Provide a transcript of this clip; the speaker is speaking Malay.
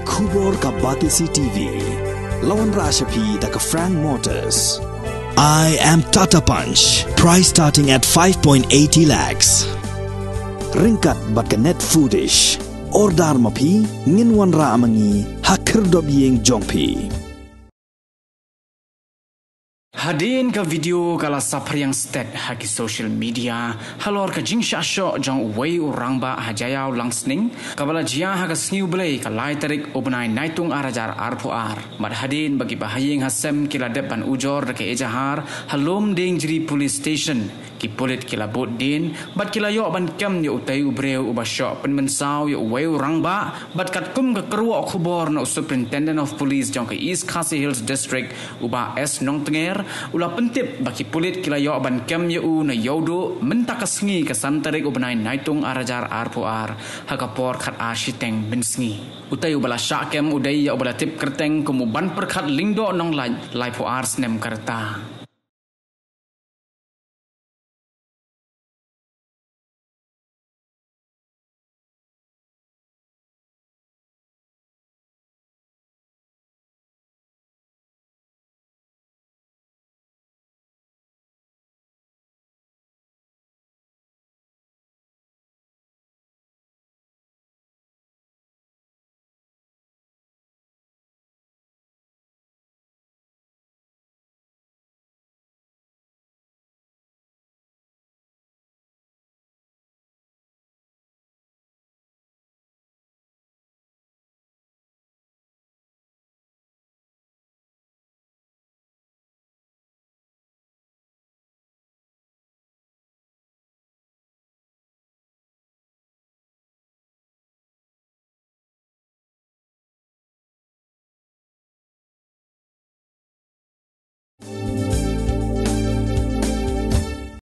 Kubor ka Batisi TV. Lawan Rashapi taka Frank Motors. I am Tata Punch. Price starting at 5.80 lakhs. Ringkat bat ka net foodish. Ordar mapi nginwan ra amangi hakir dobyeng jongpi. Hadin ka video kala sapar yang stet haki social media halor ka jing syasho jang wei urang ba hajayau langsning kabala jia haga sniu belai ka lai tarik obnai naitung arajar arpuar mad hadin bagi bahayeng hasem kila depan ujor ke ejahar halom ding jiri police station ki polit kila bot din bat kila yo ban kam yo utai ubreu ubasho pen mensau yo wei urang ba bat kat kum ka kerwa khubor na superintendent of police jang ke East Khasi Hills district uba S Nong Tenger ulah pentip bagi polit kila yo ban kem yo na yodo mentakasngi ke santarik ubnai naitung arajar arpuar hakapor khat ashiteng bensngi utai ubala syakem udai ya ubala tip kerteng kumu ban perkhat lingdo nong lai puar snem karta